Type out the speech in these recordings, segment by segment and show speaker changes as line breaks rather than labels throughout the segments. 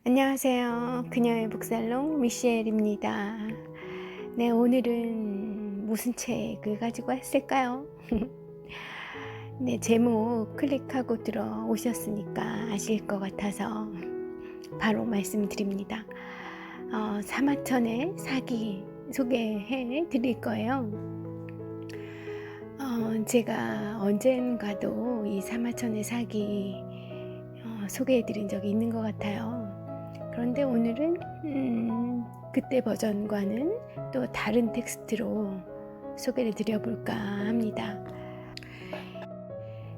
안녕하세요. 그녀의 북살롱 미셸입니다. 네, 오늘은 무슨 책을 가지고 왔을까요? 네, 제목 클릭하고 들어오셨으니까 아실 것 같아서 바로 말씀드립니다. 사마천의 사기 소개해 드릴 거예요. 제가 언젠가도 이 사마천의 사기 소개해 드린 적이 있는 것 같아요. 그런데 오늘은 그때 버전과는 또 다른 텍스트로 소개를 드려볼까 합니다.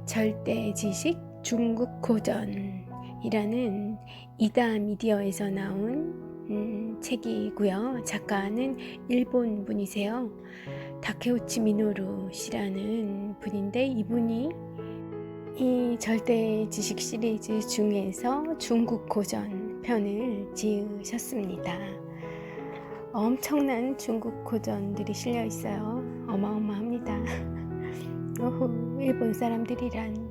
절대지식 중국 고전이라는 이다 미디어에서 나온 책이고요. 작가는 일본 분이세요. 다케우치 미노루 씨라는 분인데, 이분이 이 절대지식 시리즈 중에서 중국 고전 편을 지으셨습니다. 엄청난 중국 고전들이 실려 있어요. 어마어마합니다. 일본 사람들이란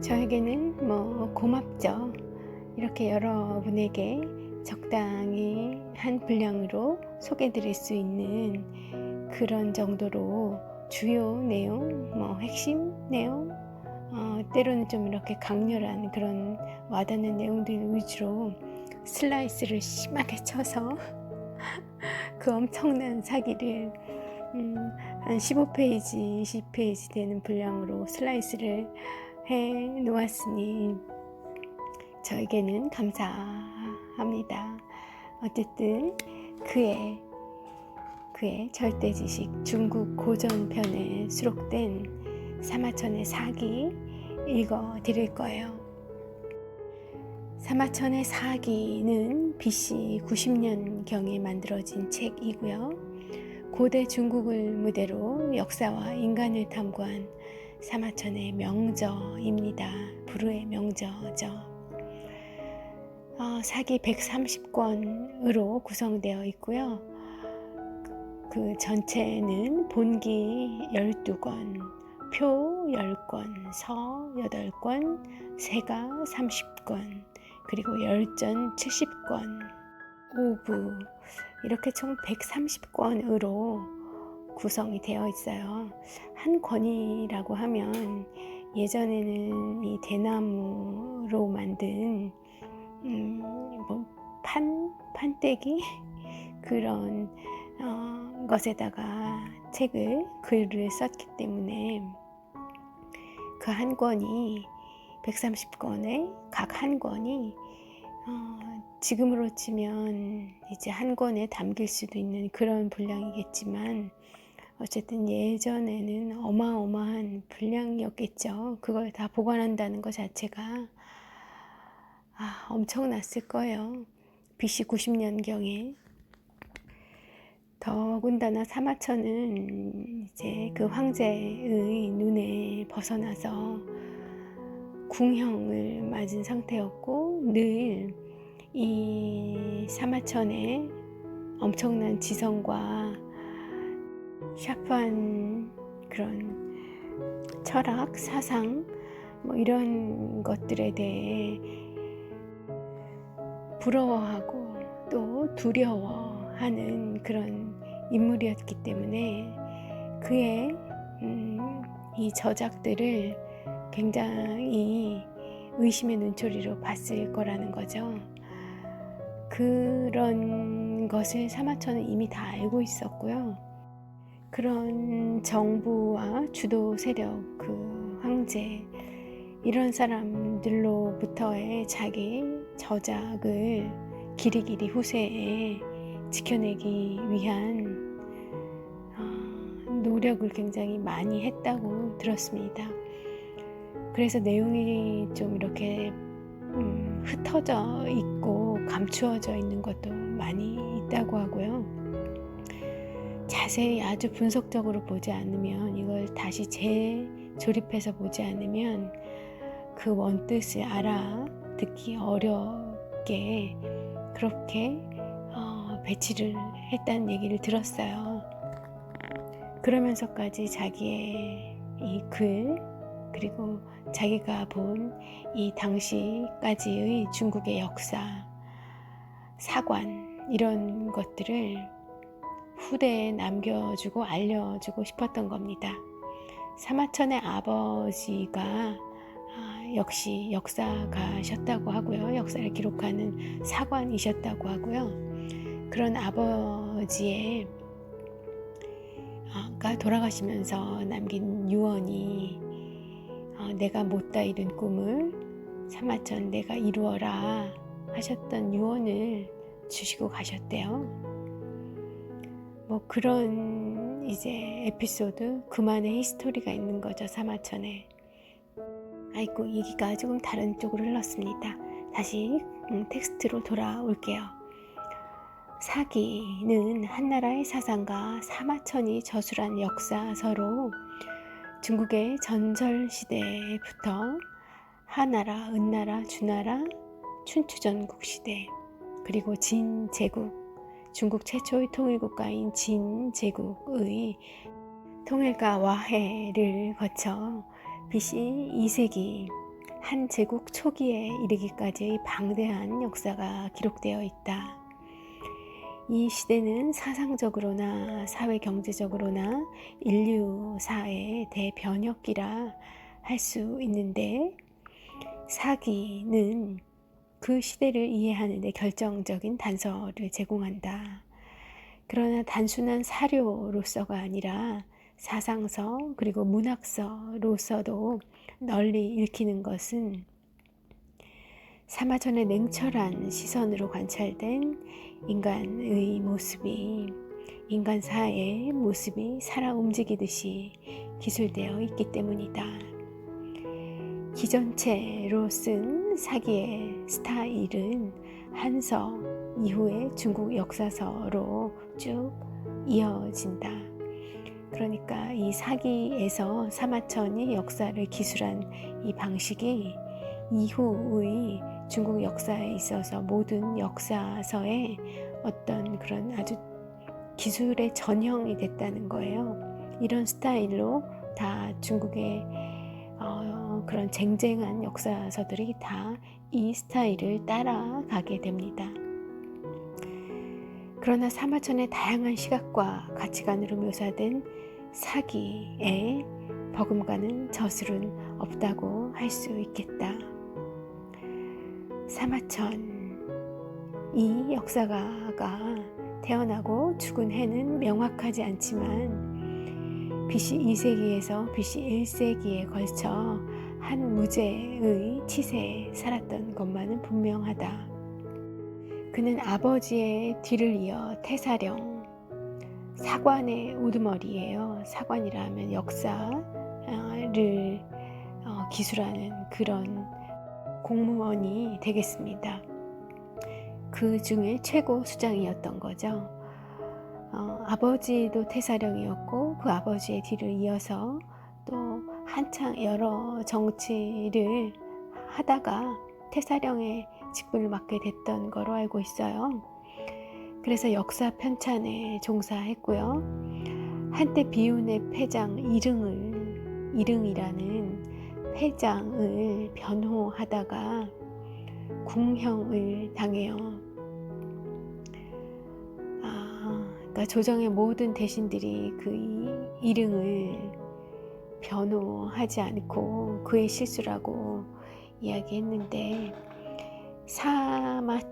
저에게는 고맙죠. 이렇게 여러분에게 적당히 한 분량으로 소개드릴 수 있는 그런 정도로 주요 내용, 핵심 내용, 때로는 좀 이렇게 강렬한 그런 와닿는 내용들 위주로 슬라이스를 심하게 쳐서 그 엄청난 사기를 한 15페이지, 20페이지 되는 분량으로 슬라이스를 해 놓았으니 저에게는 감사합니다. 어쨌든 그의 절대지식 중국 고전편에 수록된 사마천의 사기 읽어 드릴 거예요. 사마천의 사기는 BC 90년경에 만들어진 책이고요. 고대 중국을 무대로 역사와 인간을 탐구한 사마천의 명저입니다. 불후의 명저죠. 사기 130권으로 구성되어 있고요. 그 전체는 본기 12권, 표 10권, 서 8권, 세가 30권, 그리고 열전 70권, 오부, 이렇게 총 130권으로 구성이 되어 있어요. 한 권이라고 하면 예전에는 이 대나무로 만든 판때기 그런 것에다가 글을 썼기 때문에 그 한 권이 130권에 각 한 권이 지금으로 치면 이제 한 권에 담길 수도 있는 그런 분량이겠지만, 어쨌든 예전에는 어마어마한 분량이었겠죠. 그걸 다 보관한다는 것 자체가 엄청났을 거예요. BC 90년경에. 더군다나 사마천은 이제 그 황제의 눈에 벗어나서 궁형을 맞은 상태였고, 늘 이 사마천의 엄청난 지성과 샤프한 그런 철학, 사상 이런 것들에 대해 부러워하고 또 두려워하는 그런 인물이었기 때문에 그의 이 저작들을 굉장히 의심의 눈초리로 봤을 거라는 거죠. 그런 것을 사마천은 이미 다 알고 있었고요. 그런 정부와 주도 세력, 그 황제, 이런 사람들로부터의 자기 저작을 길이길이 후세에 지켜내기 위한 노력을 굉장히 많이 했다고 들었습니다. 그래서 내용이 좀 이렇게 흩어져 있고 감추어져 있는 것도 많이 있다고 하고요. 자세히 아주 분석적으로 보지 않으면, 이걸 다시 재조립해서 보지 않으면 그 원뜻을 알아듣기 어렵게 그렇게 배치를 했다는 얘기를 들었어요. 그러면서까지 자기의 이 글, 그리고 자기가 본 이 당시까지의 중국의 역사, 사관 이런 것들을 후대에 남겨주고 알려주고 싶었던 겁니다. 사마천의 아버지가 역시 역사가셨다고 하고요. 역사를 기록하는 사관이셨다고 하고요. 그런 아버지의 가 돌아가시면서 남긴 유언이 내가 못다 이룬 꿈을 사마천 내가 이루어라 하셨던 유언을 주시고 가셨대요. 뭐 그런 이제 에피소드, 그만의 히스토리가 있는 거죠, 사마천에. 아이고, 얘기가 조금 다른 쪽으로 흘렀습니다. 다시 텍스트로 돌아올게요. 사기는 한나라의 사상가 사마천이 저술한 역사서로 중국의 전설시대부터 하나라, 은나라, 주나라, 춘추전국 시대, 그리고 진제국, 중국 최초의 통일국가인 진제국의 통일과 와해를 거쳐 BC 2세기 한 제국 초기에 이르기까지의 방대한 역사가 기록되어 있다. 이 시대는 사상적으로나 사회경제적으로나 인류사의 대변혁기라 할 수 있는데, 사기는 그 시대를 이해하는 데 결정적인 단서를 제공한다. 그러나 단순한 사료로서가 아니라 사상서 그리고 문학서로서도 널리 읽히는 것은 사마천의 냉철한 시선으로 관찰된 인간의 모습이, 인간사의 모습이 살아 움직이듯이 기술되어 있기 때문이다. 기전체로 쓴 사기의 스타일은 한서 이후의 중국 역사서로 쭉 이어진다. 그러니까 이 사기에서 사마천이 역사를 기술한 이 방식이 이후의 중국 역사에 있어서 모든 역사서에 어떤 그런 아주 기술의 전형이 됐다는 거예요. 이런 스타일로 다 중국의 그런 쟁쟁한 역사서들이 다 이 스타일을 따라가게 됩니다. 그러나 사마천의 다양한 시각과 가치관으로 묘사된 사기에 버금가는 저술은 없다고 할 수 있겠다. 사마천, 이 역사가가 태어나고 죽은 해는 명확하지 않지만 BC 2세기에서 BC 1세기에 걸쳐 한 무제의 치세에 살았던 것만은 분명하다. 그는 아버지의 뒤를 이어 태사령, 사관의 우두머리예요. 사관이라 하면 역사를 기술하는 그런 공무원이 되겠습니다. 그 중에 최고 수장이었던 거죠. 아버지도 태사령이었고 그 아버지의 뒤를 이어서 또 한창 여러 정치를 하다가 태사령의 직분을 맡게 됐던 거로 알고 있어요. 그래서 역사 편찬에 종사했고요. 한때 비운의 패장 이릉이라는 패장을 변호하다가 궁형을 당해요. 그러니까 조정의 모든 대신들이 그 이릉을 변호하지 않고 그의 실수라고 이야기했는데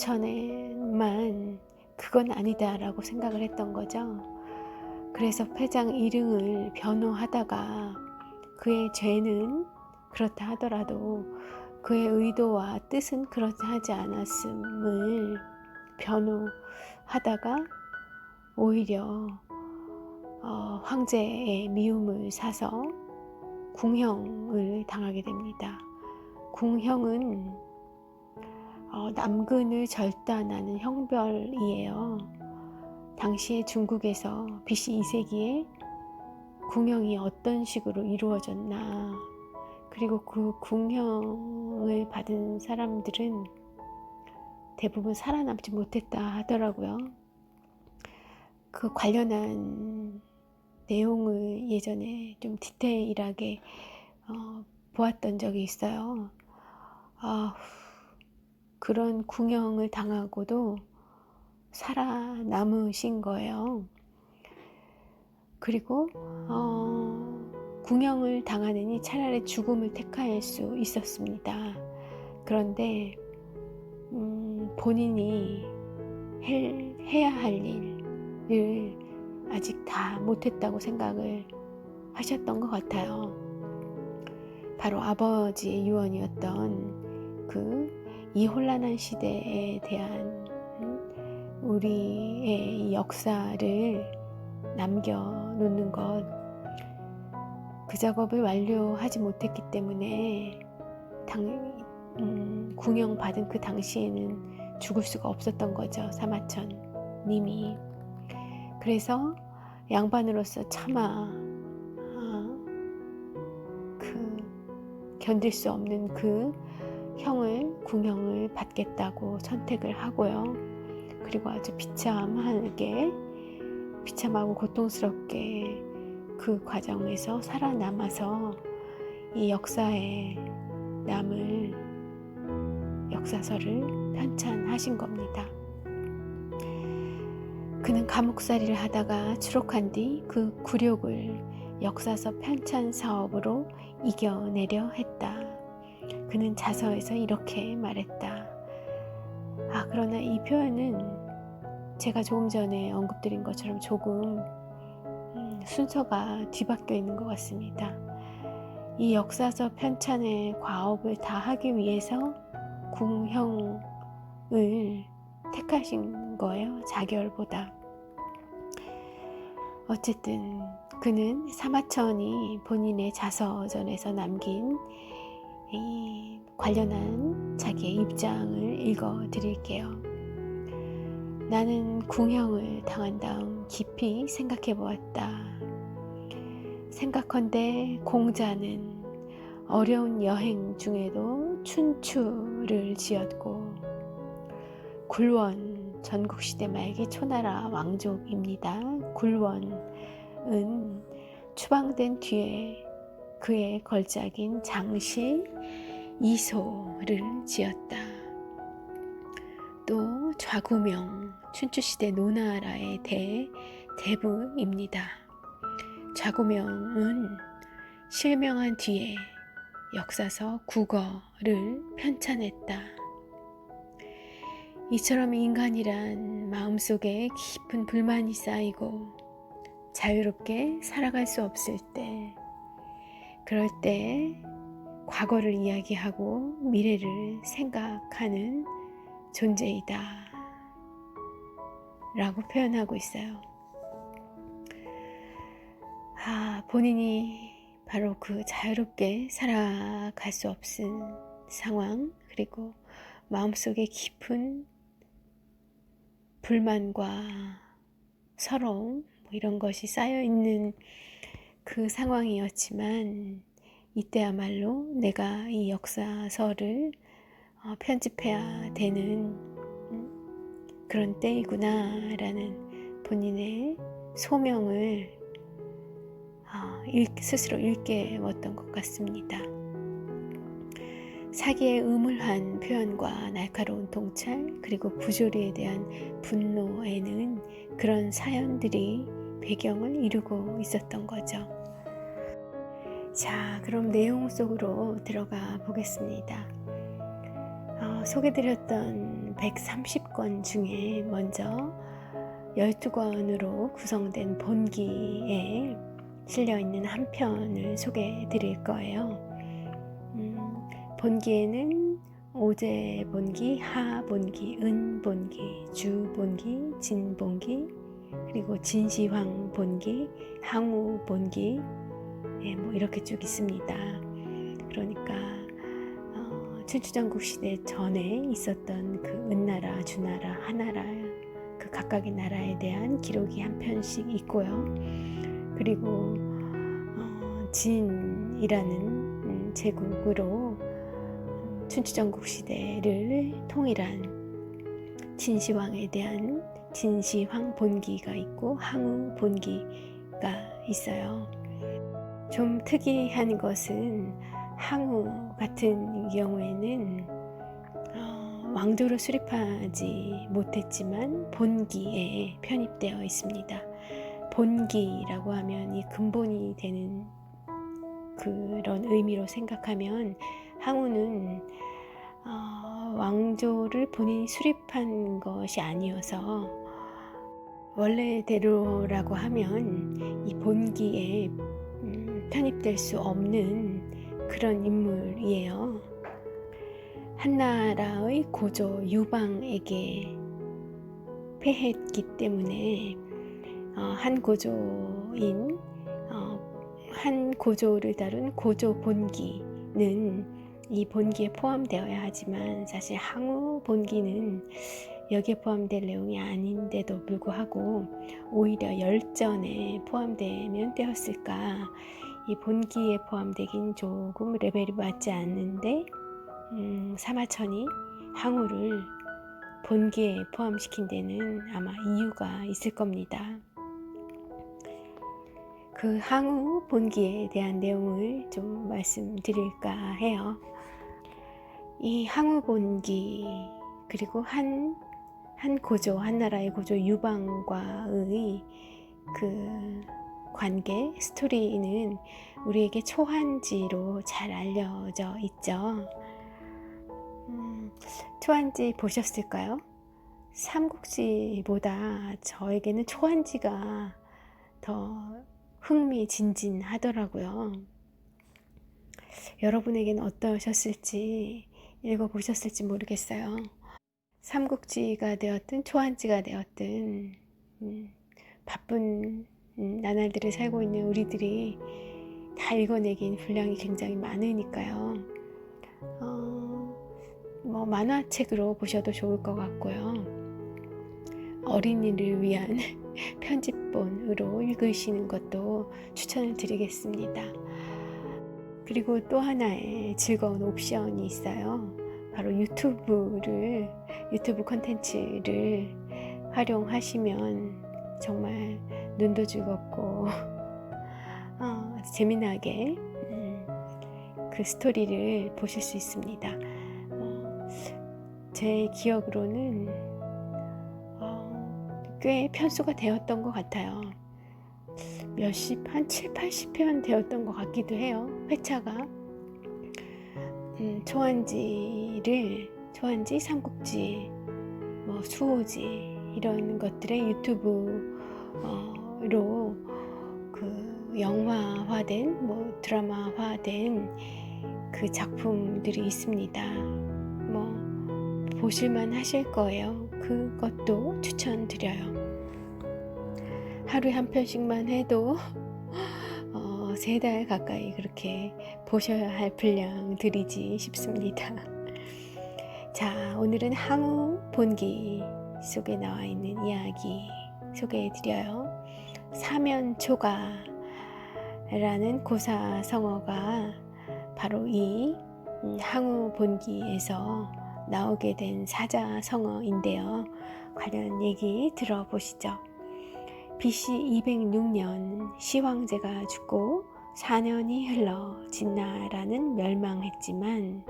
사마천에만 그건 아니다라고 생각을 했던 거죠. 그래서 패장 이릉을 변호하다가 그의 죄는 그렇다 하더라도 그의 의도와 뜻은 그렇지 하지 않았음을 변호하다가 오히려 황제의 미움을 사서 궁형을 당하게 됩니다. 궁형은 남근을 절단하는 형벌이에요. 당시에 중국에서 BC 2세기에 궁형이 어떤 식으로 이루어졌나, 그리고 그 궁형을 받은 사람들은 대부분 살아남지 못했다 하더라고요. 그 관련한 내용을 예전에 좀 디테일하게 보았던 적이 있어요. 그런 궁형을 당하고도 살아남으신 거예요. 그리고 궁형을 당하느니 차라리 죽음을 택할 수 있었습니다. 그런데 본인이 해야 할 일을 아직 다 못했다고 생각을 하셨던 것 같아요. 바로 아버지의 유언이었던 이 혼란한 시대에 대한 우리의 이 역사를 남겨놓는 것, 그 작업을 완료하지 못했기 때문에 궁형 받은 그 당시에는 죽을 수가 없었던 거죠. 사마천 님이. 그래서 양반으로서 차마 견딜 수 없는 그 궁형을 받겠다고 선택을 하고요. 그리고 아주 비참하고 고통스럽게 그 과정에서 살아남아서 이 역사에 남을 역사서를 편찬하신 겁니다. 그는 감옥살이를 하다가 추록한 뒤 그 굴욕을 역사서 편찬 사업으로 이겨내려 했다. 그는 자서에서 이렇게 말했다. 그러나 이 표현은 제가 조금 전에 언급드린 것처럼 조금 순서가 뒤바뀌어 있는 것 같습니다. 이 역사서 편찬의 과업을 다 하기 위해서 궁형을 택하신 거예요. 자결보다. 어쨌든 그는 사마천이 본인의 자서전에서 남긴 이 관련한 자기의 입장을 읽어 드릴게요. 나는 궁형을 당한 다음 깊이 생각해 보았다. 생각컨대 공자는 어려운 여행 중에도 춘추를 지었고, 굴원, 전국시대 말기 초나라 왕족입니다. 굴원은 추방된 뒤에 그의 걸작인 장시 이소를 지었다. 또 좌구명, 춘추시대 노나라의 대부입니다. 좌구명은 실명한 뒤에 역사서 국어를 편찬했다. 이처럼 인간이란 마음속에 깊은 불만이 쌓이고 자유롭게 살아갈 수 없을 때, 그럴 때 과거를 이야기하고 미래를 생각하는 존재이다 라고 표현하고 있어요. 본인이 바로 그 자유롭게 살아갈 수 없은 상황, 그리고 마음속에 깊은 불만과 서러움 이런 것이 쌓여있는 그 상황이었지만, 이때야말로 내가 이 역사서를 편집해야 되는 그런 때이구나 라는 본인의 소명을 스스로 일깨웠던 것 같습니다. 사기의 음울한 표현과 날카로운 통찰, 그리고 부조리에 대한 분노에는 그런 사연들이 배경을 이루고 있었던 거죠. 자, 그럼 내용 속으로 들어가 보겠습니다. 소개드렸던 130권 중에 먼저 12권으로 구성된 본기에 실려있는 한 편을 소개드릴 거예요. 본기에는 오제본기, 하본기, 은본기, 주본기, 진본기, 그리고 진시황본기, 항우본기, 이렇게 쭉 있습니다. 그러니까 춘추전국 시대 전에 있었던 그 은나라, 주나라, 하나라 그 각각의 나라에 대한 기록이 한 편씩 있고요. 그리고 진이라는 제국으로 춘추전국 시대를 통일한 진시황에 대한 진시황 본기가 있고 항우 본기가 있어요. 좀 특이한 것은 항우 같은 경우에는 왕조로 수립하지 못했지만 본기에 편입되어 있습니다. 본기라고 하면 이 근본이 되는 그런 의미로 생각하면 항우는 왕조를 본인이 수립한 것이 아니어서 원래대로라고 하면 이 본기에 편입될 수 없는 그런 인물이에요. 한나라의 고조 유방에게 패했기 때문에 한 고조인 한 고조를 다룬 고조 본기는 이 본기에 포함되어야 하지만 사실 항우 본기는 여기에 포함될 내용이 아닌데도 불구하고 오히려 열전에 포함되면 되었을까. 이 본기에 포함되긴 조금 레벨이 맞지 않는데 사마천이 항우를 본기에 포함시킨 데는 아마 이유가 있을 겁니다. 그 항우 본기에 대한 내용을 좀 말씀드릴까 해요. 이 항우 본기 그리고 한 고조, 한나라의 고조 유방과의 그 관계, 스토리는 우리에게 초한지로 잘 알려져 있죠. 초한지 보셨을까요? 삼국지보다 저에게는 초한지가 더 흥미진진하더라고요. 여러분에게는 어떠셨을지 읽어보셨을지 모르겠어요. 삼국지가 되었든 초한지가 되었든 바쁜 나날들을 살고 있는 우리들이 다 읽어내긴 분량이 굉장히 많으니까요. 만화책으로 보셔도 좋을 것 같고요. 어린이를 위한 편집본으로 읽으시는 것도 추천을 드리겠습니다. 그리고 또 하나의 즐거운 옵션이 있어요. 바로 유튜브 콘텐츠를 활용하시면 정말 눈도 즐겁고 재미나게 그 스토리를 보실 수 있습니다. 제 기억으로는 꽤 편수가 되었던 것 같아요. 한 7, 80편 되었던 것 같기도 해요. 회차가 초한지, 삼국지, 수호지 이런 것들의 유튜브로 그 영화화된 드라마화된 그 작품들이 있습니다. 보실만 하실 거예요. 그것도 추천드려요. 하루에 한 편씩만 해도 3달 가까이 그렇게 보셔야 할 분량들이지 싶습니다. 자, 오늘은 항우 본기 속에 나와 있는 이야기 소개해드려요. 사면초가라는 고사성어가 바로 이 항우 본기에서 나오게 된 사자성어인데요. 관련 얘기 들어보시죠. BC 206년 시황제가 죽고 4년이 흘러 진나라는 멸망했지만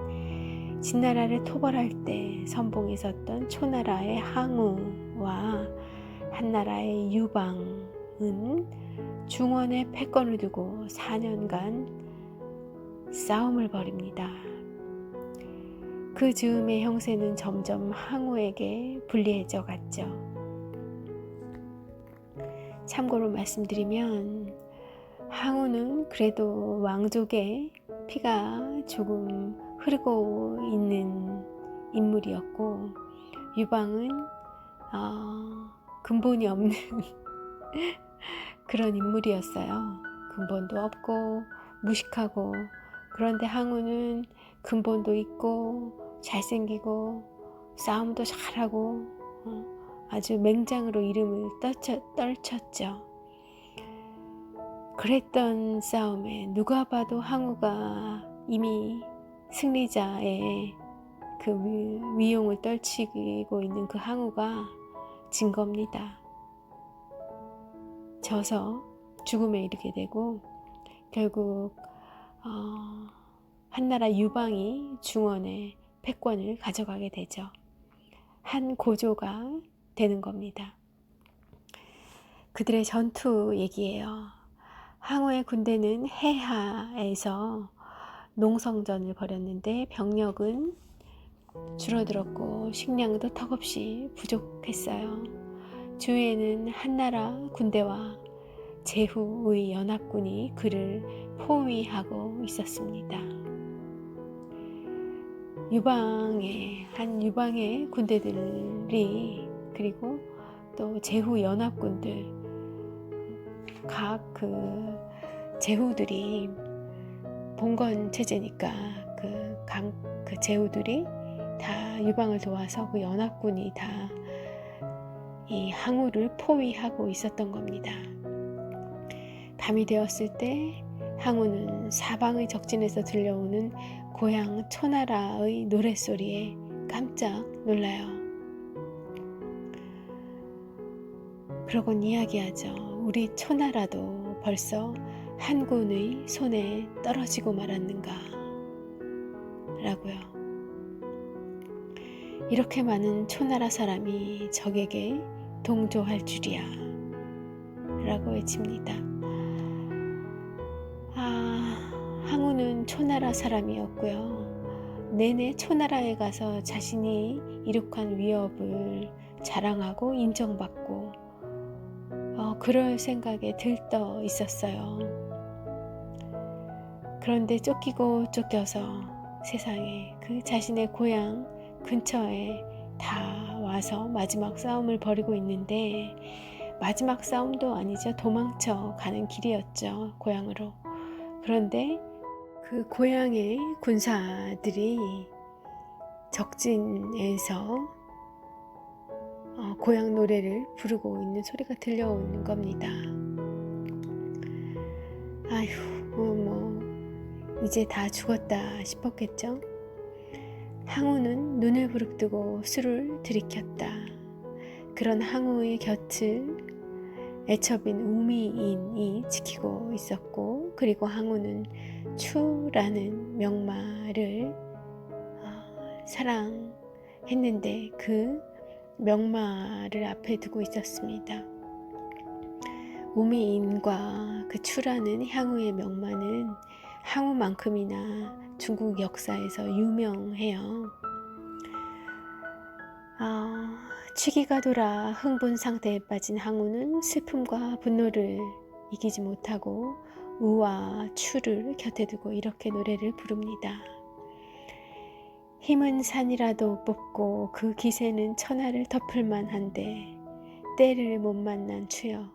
진나라를 토벌할 때 선봉에 섰던 초나라의 항우와 한나라의 유방은 중원에 패권을 두고 4년간 싸움을 벌입니다. 그 즈음에 형세는 점점 항우에게 불리해져 갔죠. 참고로 말씀드리면 항우는 그래도 왕족의 피가 조금 흐르고 있는 인물이었고 유방은 근본이 없는 그런 인물이었어요. 근본도 없고 무식하고, 그런데 항우는 근본도 있고 잘생기고 싸움도 잘하고 아주 맹장으로 이름을 떨쳤죠. 그랬던 싸움에 누가 봐도 항우가 이미 승리자의 그 위용을 떨치고 있는 그 항우가 진 겁니다. 져서 죽음에 이르게 되고 결국 한나라 유방이 중원의 패권을 가져가게 되죠. 한 고조가 되는 겁니다. 그들의 전투 얘기예요. 항우의 군대는 해하에서 농성전을 벌였는데 병력은 줄어들었고 식량도 턱없이 부족했어요. 주위에는 한나라 군대와 제후의 연합군이 그를 포위하고 있었습니다. 유방의 군대들이 그리고 또 제후 연합군들 각 제후들이 봉건 체제니까 그 제후들이 다 유방을 도와서 그 연합군이 다 이 항우를 포위하고 있었던 겁니다. 밤이 되었을 때 항우는 사방의 적진에서 들려오는 고향 초나라의 노랫소리에 깜짝 놀라요. 그러곤 이야기하죠. 우리 초나라도 벌써 한군의 손에 떨어지고 말았는가 라고요. 이렇게 많은 초나라 사람이 적에게 동조할 줄이야 라고 외칩니다. 항우는 초나라 사람이었고요. 내내 초나라에 가서 자신이 이룩한 위협을 자랑하고 인정받고 그럴 생각에 들떠 있었어요. 그런데 쫓기고 쫓겨서 세상에 그 자신의 고향 근처에 다 와서 마지막 싸움을 벌이고 있는데 마지막 싸움도 아니죠. 도망쳐 가는 길이었죠. 고향으로. 그런데 그 고향의 군사들이 적진에서 고향 노래를 부르고 있는 소리가 들려오는 겁니다. 이제 다 죽었다 싶었겠죠. 항우는 눈을 부릅뜨고 술을 들이켰다. 그런 항우의 곁을 애첩인 우미인이 지키고 있었고, 그리고 항우는 추라는 명마를 사랑했는데 그 명마를 앞에 두고 있었습니다. 우미인과 그 추라는 항우의 명마는 항우만큼이나 중국 역사에서 유명해요. 취기가 돌아 흥분 상태에 빠진 항우는 슬픔과 분노를 이기지 못하고 우와 추를 곁에 두고 이렇게 노래를 부릅니다. 힘은 산이라도 뽑고 그 기세는 천하를 덮을 만한데 때를 못 만난 추여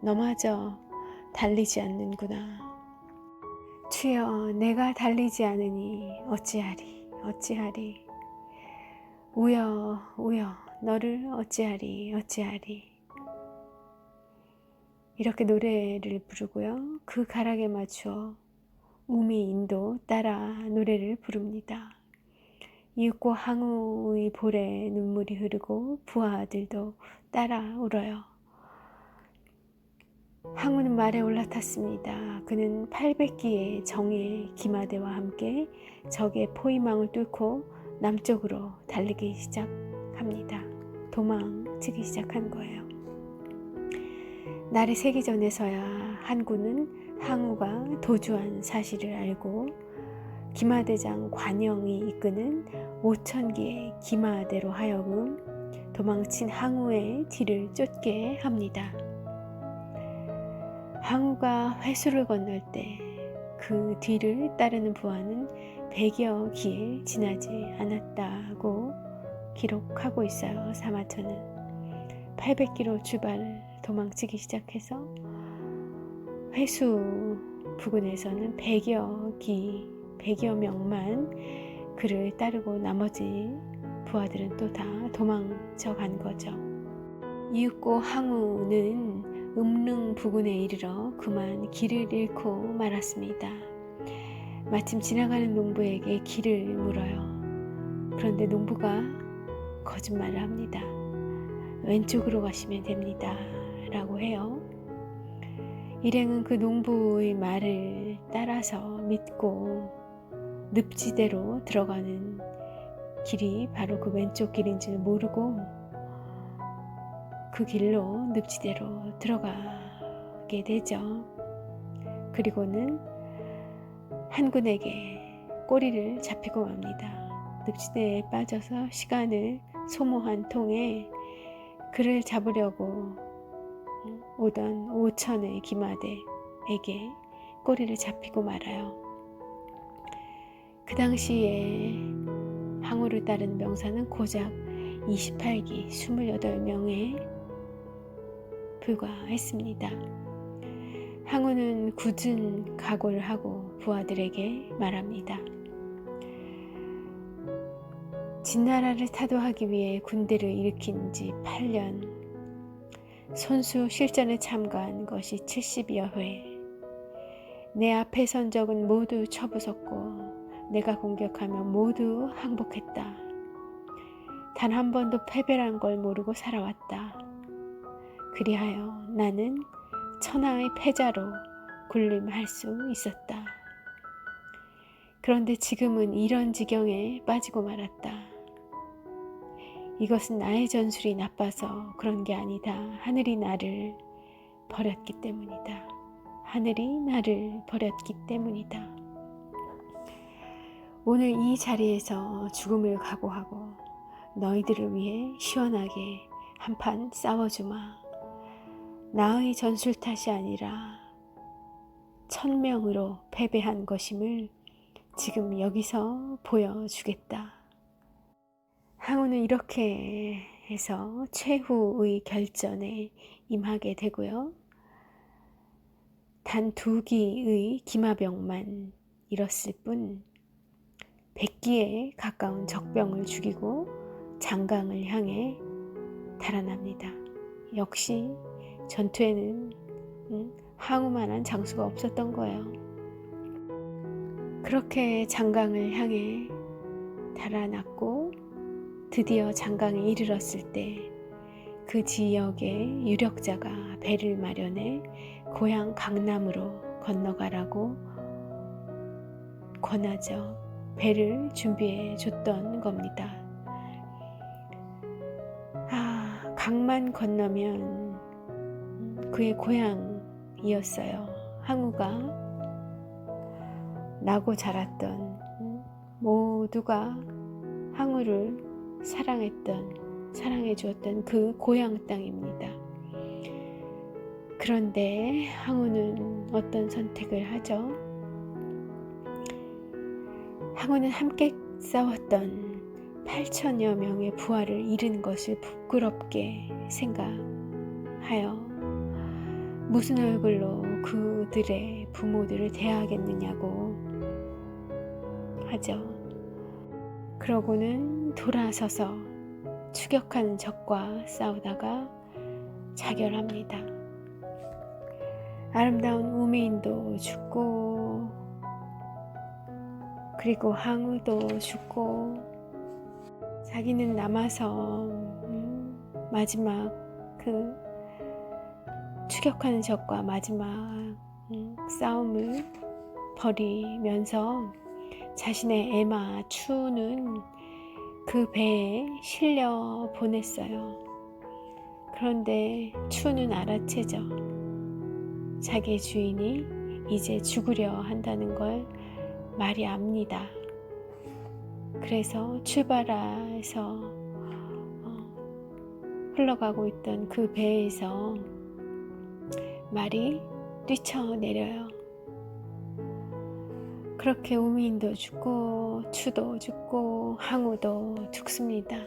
너마저 달리지 않는구나. 추여 내가 달리지 않으니 어찌하리 우여 너를 어찌하리 이렇게 노래를 부르고요. 그 가락에 맞추어 우미인도 따라 노래를 부릅니다. 이윽고 항우의 볼에 눈물이 흐르고 부하들도 따라 울어요. 항우는 말에 올라탔습니다. 그는 800기의 정예 기마대와 함께 적의 포위망을 뚫고 남쪽으로 달리기 시작합니다. 도망치기 시작한 거예요. 날이 새기 전에서야 한군은 항우가 도주한 사실을 알고 기마대장 관영이 이끄는 5000기의 기마대로 하여금 도망친 항우의 뒤를 쫓게 합니다. 항우가 회수를 건널 때 그 뒤를 따르는 부하는 100여 기에 지나지 않았다고 기록하고 있어요. 사마천은 800기로 도망치기 시작해서 회수 부근에서는 100여 명만 그를 따르고 나머지 부하들은 또 다 도망쳐 간 거죠. 이윽고 항우는 음릉 부근에 이르러 그만 길을 잃고 말았습니다. 마침 지나가는 농부에게 길을 물어요. 그런데 농부가 거짓말을 합니다. 왼쪽으로 가시면 됩니다 라고 해요. 일행은 그 농부의 말을 따라서 믿고 늪지대로 들어가는 길이 바로 그 왼쪽 길인 줄 모르고 그 길로 늪지대로 들어가게 되죠. 그리고는 한군에게 꼬리를 잡히고 맙니다. 늪지대에 빠져서 시간을 소모한 통에 그를 잡으려고 오던 5천의 기마대에게 꼬리를 잡히고 말아요. 그 당시에 항우를 따르는 병사는 고작 28기 28명에 불과했습니다. 항우는 굳은 각오를 하고 부하들에게 말합니다. 진나라를 타도하기 위해 군대를 일으킨 지 8년, 손수 실전에 참가한 것이 70여 회, 내 앞에 선 적은 모두 처부쉈고 내가 공격하면 모두 항복했다. 단 한 번도 패배란 걸 모르고 살아왔다. 그리하여 나는 천하의 패자로 군림할 수 있었다. 그런데 지금은 이런 지경에 빠지고 말았다. 이것은 나의 전술이 나빠서 그런 게 아니다. 하늘이 나를 버렸기 때문이다. 하늘이 나를 버렸기 때문이다. 오늘 이 자리에서 죽음을 각오하고 너희들을 위해 시원하게 한판 싸워주마. 나의 전술 탓이 아니라 1000명으로 패배한 것임을 지금 여기서 보여주겠다. 항우는 이렇게 해서 최후의 결전에 임하게 되고요. 단 2기의 기마병만 잃었을 뿐 100기에 가까운 적병을 죽이고 장강을 향해 달아납니다. 역시 전투에는 항우만한 장수가 없었던 거예요. 그렇게 장강을 향해 달아났고 드디어 장강에 이르렀을 때 그 지역의 유력자가 배를 마련해 고향 강남으로 건너가라고 권하죠. 배를 준비해 줬던 겁니다. 강만 건너면 그의 고향이었어요. 항우가 나고 자랐던, 모두가 항우를 사랑해 주었던 그 고향 땅입니다. 그런데 항우는 어떤 선택을 하죠? 항우는 함께 싸웠던 8천여 명의 부하를 잃은 것을 부끄럽게 생각하여 무슨 얼굴로 그들의 부모들을 대하겠느냐고 하죠. 그러고는 돌아서서 추격하는 적과 싸우다가 자결합니다. 아름다운 우미인도 죽고 그리고 항우도 죽고 자기는 남아서 마지막 그 추격하는 적과 마지막 싸움을 벌이면서 자신의 애마 추는 그 배에 실려 보냈어요. 그런데 추는 알아채죠. 자기의 주인이 이제 죽으려 한다는 걸 말이 압니다. 그래서 출발해서 흘러가고 있던 그 배에서 말이 뛰쳐내려요. 그렇게 우미인도 죽고 추도 죽고 항우도 죽습니다.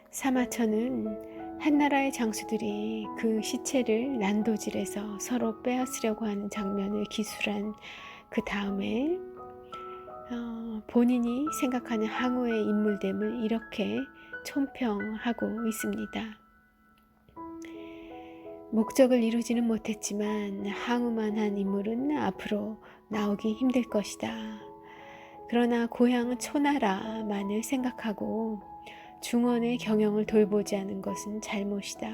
사마천은 한나라의 장수들이 그 시체를 난도질해서 서로 빼앗으려고 하는 장면을 기술한 그 다음에 본인이 생각하는 항우의 인물됨을 이렇게 총평하고 있습니다. 목적을 이루지는 못했지만 항우만한 인물은 앞으로 나오기 힘들 것이다. 그러나 고향 초나라만을 생각하고 중원의 경영을 돌보지 않은 것은 잘못이다.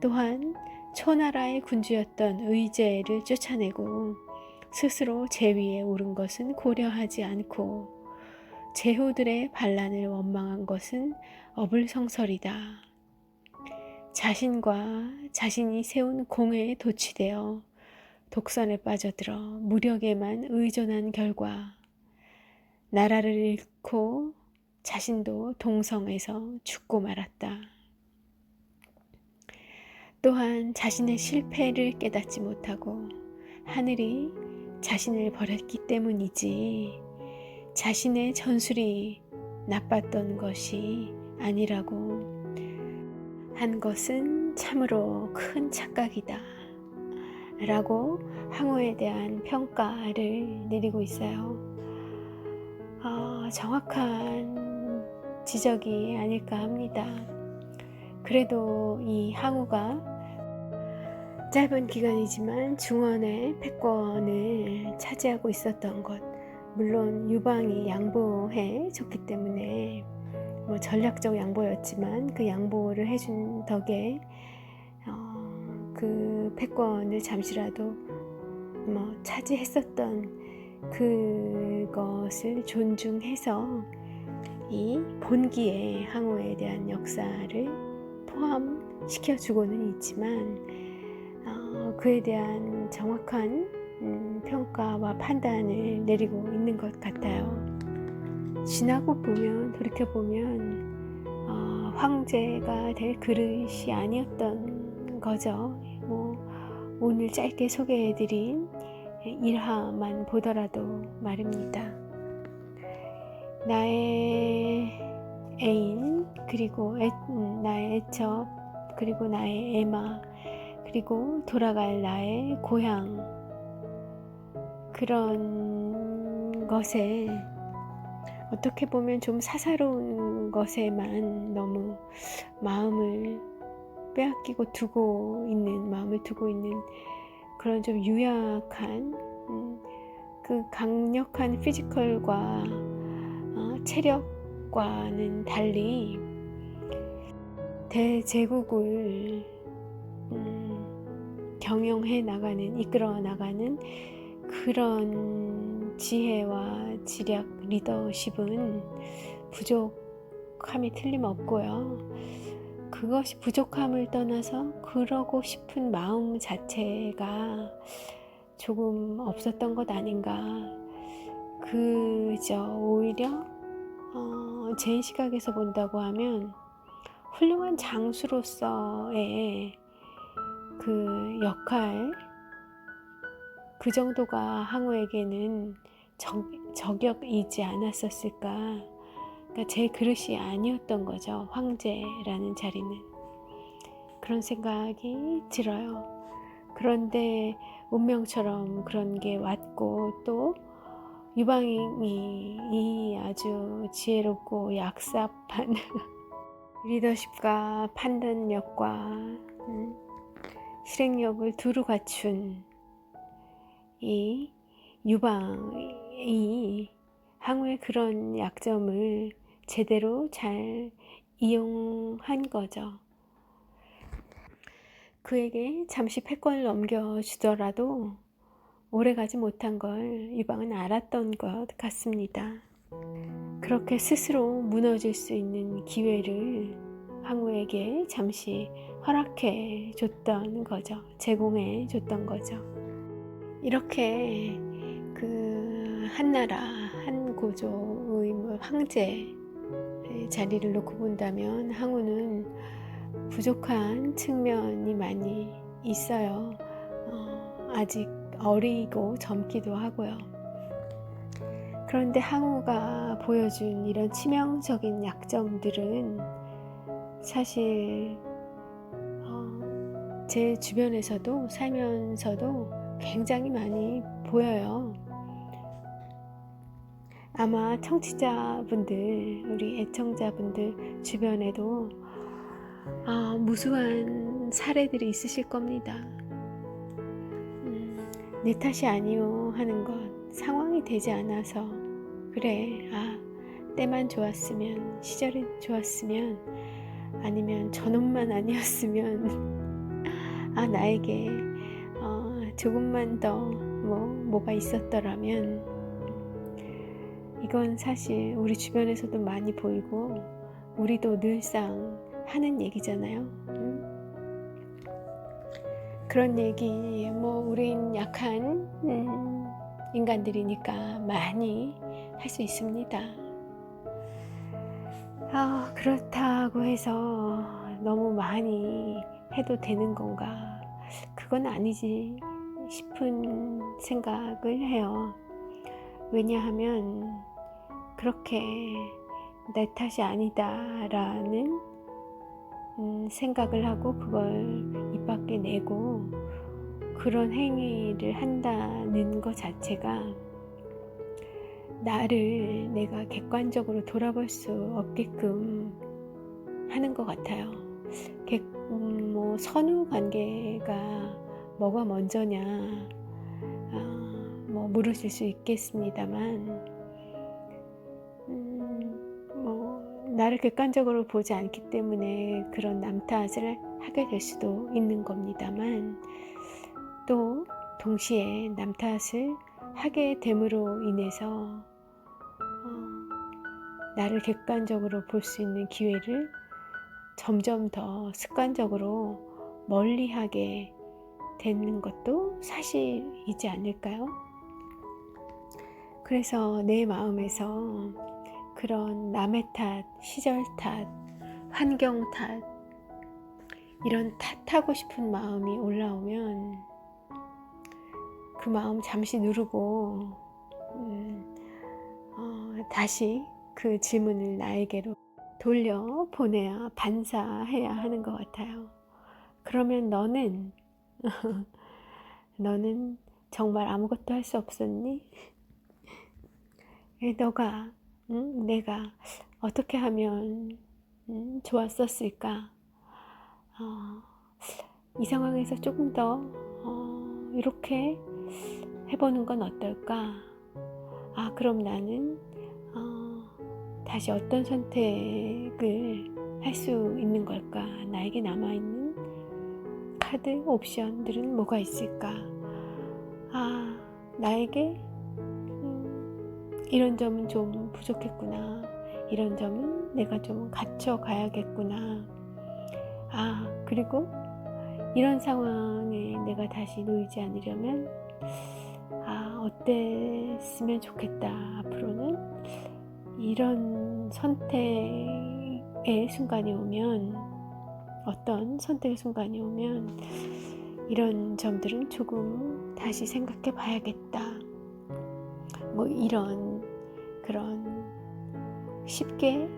또한 초나라의 군주였던 의제를 쫓아내고 스스로 제 위에 오른 것은 고려하지 않고 제후들의 반란을 원망한 것은 어불성설이다. 자신과 자신이 세운 공회에 도취되어 독선에 빠져들어 무력에만 의존한 결과 나라를 잃고 자신도 동성에서 죽고 말았다. 또한 자신의 실패를 깨닫지 못하고 하늘이 자신을 버렸기 때문이지 자신의 전술이 나빴던 것이 아니라고 한 것은 참으로 큰 착각이다 라고 항우에 대한 평가를 내리고 있어요. 정확한 지적이 아닐까 합니다. 그래도 이 항우가 짧은 기간이지만 중원의 패권을 차지하고 있었던 것, 물론 유방이 양보해 줬기 때문에 전략적 양보였지만 그 양보를 해준 덕에 그 패권을 잠시라도 차지했었던 그것을 존중해서 이 본기의 항우에 대한 역사를 포함시켜주고는 있지만 그에 대한 정확한 평가와 판단을 내리고 있는 것 같아요. 지나고 보면, 돌이켜보면 황제가 될 그릇이 아니었던 거죠. 오늘 짧게 소개해드린 일화만 보더라도 말입니다. 나의 애인, 그리고 나의 애첩, 그리고 나의 애마, 그리고 돌아갈 나의 고향, 그런 것에 어떻게 보면 좀 사사로운 것에만 너무 마음을 빼앗기고 마음을 두고 있는 그런 좀 유약한 그 강력한 피지컬과 체력과는 달리 대제국을 경영해 나가는, 이끌어 나가는 그런 지혜와 지략, 리더십은 부족함이 틀림없고요. 그것이 부족함을 떠나서 그러고 싶은 마음 자체가 조금 없었던 것 아닌가. 그저 오히려 제 시각에서 본다고 하면 훌륭한 장수로서의 그 역할, 그 정도가 항우에게는 저격이지 않았었을까. 그러니까 제 그릇이 아니었던 거죠. 황제라는 자리는. 그런 생각이 들어요. 그런데 운명처럼 그런 게 왔고, 또 유방이 이 아주 지혜롭고 약삽한 리더십과 판단력과 실행력을 두루 갖춘 이 유방이 항우의 그런 약점을 제대로 잘 이용한 거죠. 그에게 잠시 패권을 넘겨주더라도 오래가지 못한 걸 유방은 알았던 것 같습니다. 그렇게 스스로 무너질 수 있는 기회를 항우에게 잠시 허락해 줬던 거죠. 제공해 줬던 거죠. 이렇게 그 한나라, 한 고조의 황제의 자리를 놓고 본다면 항우는 부족한 측면이 많이 있어요. 아직 어리고 젊기도 하고요. 그런데 항우가 보여준 이런 치명적인 약점들은 사실 제 주변에서도 살면서도 굉장히 많이 보여요. 아마 청취자분들, 우리 애청자분들 주변에도 무수한 사례들이 있으실 겁니다. 내 탓이 아니오 하는 것, 상황이 되지 않아서 그래, 때만 좋았으면, 시절이 좋았으면, 아니면 저놈만 아니었으면 나에게 조금만 더 뭐가 있었더라면, 이건 사실 우리 주변에서도 많이 보이고 우리도 늘상 하는 얘기잖아요. 그런 얘기, 우린 약한 인간들이니까 많이 할 수 있습니다. 그렇다고 해서 너무 많이 해도 되는 건가? 그건 아니지 싶은 생각을 해요. 왜냐하면 그렇게 내 탓이 아니다라는 생각을 하고 그걸 입 밖에 내고 그런 행위를 한다는 것 자체가 나를 내가 객관적으로 돌아볼 수 없게끔 하는 것 같아요. 선후 관계가 뭐가 먼저냐 물으실 수 있겠습니다만, 나를 객관적으로 보지 않기 때문에 그런 남 탓을 하게 될 수도 있는 겁니다만, 또 동시에 남 탓을 하게 됨으로 인해서 나를 객관적으로 볼 수 있는 기회를 점점 더 습관적으로 멀리하게 되는 것도 사실이지 않을까요? 그래서 내 마음에서 그런 남의 탓, 시절 탓, 환경 탓, 이런 탓하고 싶은 마음이 올라오면 그 마음 잠시 누르고 다시 그 질문을 나에게로 돌려보내야, 반사해야 하는 것 같아요. 그러면 너는 정말 아무것도 할 수 없었니? 너가 내가 어떻게 하면 좋았었을까? 이 상황에서 조금 더 이렇게 해보는 건 어떨까? 그럼 나는 다시 어떤 선택을 할 수 있는 걸까? 나에게 남아있는 카드, 옵션들은 뭐가 있을까? 나에게 이런 점은 좀 부족했구나. 이런 점은 내가 좀 갖춰가야겠구나. 그리고 이런 상황에 내가 다시 놓이지 않으려면 어땠으면 좋겠다. 앞으로는 이런 선택의 순간이 오면, 어떤 선택의 순간이 오면 이런 점들은 조금 다시 생각해 봐야겠다. 이런 그런 쉽게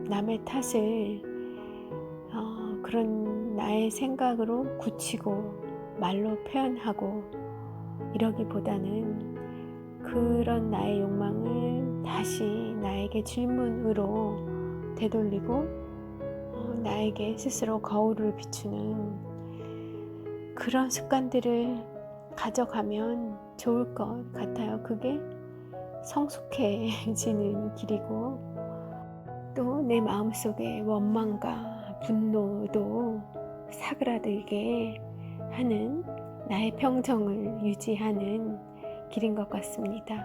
남의 탓을 그런 나의 생각으로 굳히고 말로 표현하고 이러기보다는 그런 나의 욕망을 다시 나에게 질문으로 되돌리고 나에게 스스로 거울을 비추는 그런 습관들을 가져가면 좋을 것 같아요. 그게 성숙해지는 길이고, 또 내 마음속에 원망과 분노도 사그라들게 하는, 나의 평정을 유지하는 길인 것 같습니다.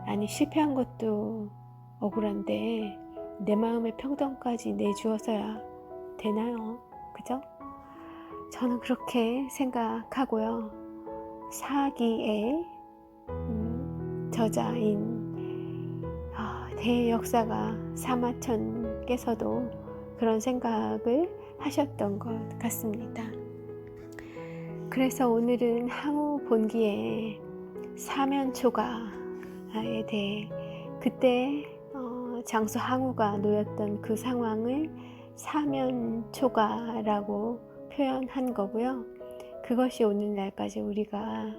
아니, 실패한 것도 억울한데 내 마음의 평정까지 내주어서야 되나요? 그죠? 저는 그렇게 생각하고요. 사기의 저자인 대역사가 사마천께서도 그런 생각을 하셨던 것 같습니다. 그래서 오늘은 항우 본기의 사면초가에 대해, 그때 장수 항우가 놓였던 그 상황을 사면초가라고 표현한 거고요. 그것이 오늘날까지 우리가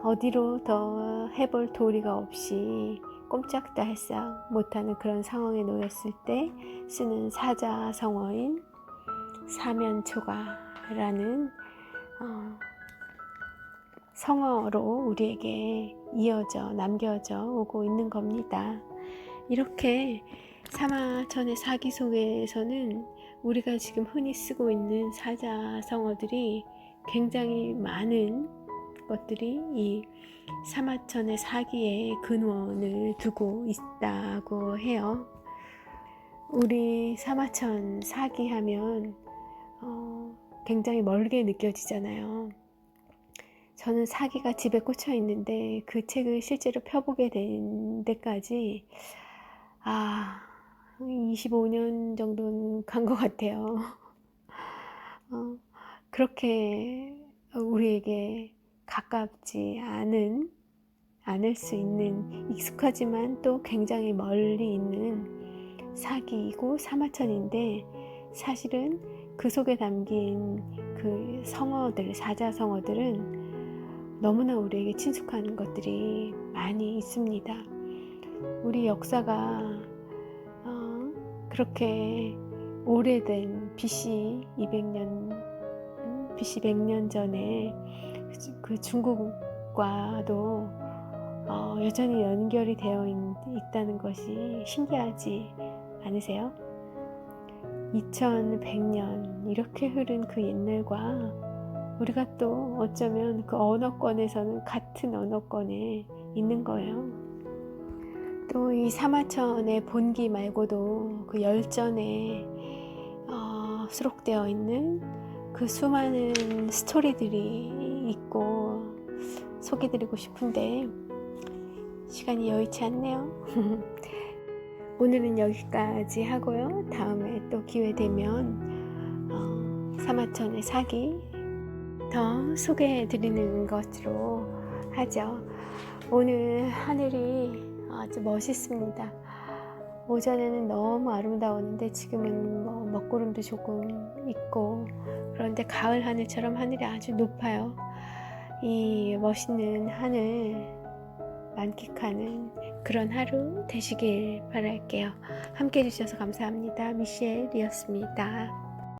어디로 더 해볼 도리가 없이 꼼짝도 할 수 못하는 그런 상황에 놓였을 때 쓰는 사자성어인 사면초가라는 성어로 우리에게 남겨져 오고 있는 겁니다. 이렇게 사마천의 사기 속에서는 우리가 지금 흔히 쓰고 있는 사자성어들이 굉장히 많은 것들이 이 사마천의 사기의 근원을 두고 있다고 해요. 우리 사마천 사기 하면 굉장히 멀게 느껴지잖아요. 저는 사기가 집에 꽂혀 있는데 그 책을 실제로 펴보게 된 데까지 25년 정도는 간 것 같아요. 그렇게 우리에게 가깝지 않을 수 있는, 익숙하지만 또 굉장히 멀리 있는 사기이고 사마천인데, 사실은 그 속에 담긴 그 성어들, 사자성어들은 너무나 우리에게 친숙한 것들이 많이 있습니다. 우리 역사가 그렇게 오래된 BC 100년 전에 그 중국과도 여전히 연결이 되어 있다는 것이 신기하지 않으세요? 2100년 이렇게 흐른 그 옛날과 우리가 또 어쩌면 그 언어권에서는 같은 언어권에 있는 거예요. 또 이 사마천의 본기 말고도 그 열전에 수록되어 있는 그 수많은 스토리들이 있고 소개드리고 싶은데 시간이 여의치 않네요. 오늘은 여기까지 하고요. 다음에 또 기회 되면 사마천의 사기 더 소개해 드리는 것으로 하죠. 오늘 하늘이 아주 멋있습니다. 오전에는 너무 아름다웠는데 지금은 먹구름도 조금 있고, 그런데 가을 하늘처럼 하늘이 아주 높아요. 이 멋있는 하늘 만끽하는 그런 하루 되시길 바랄게요. 함께 해주셔서 감사합니다. 미셸이었습니다.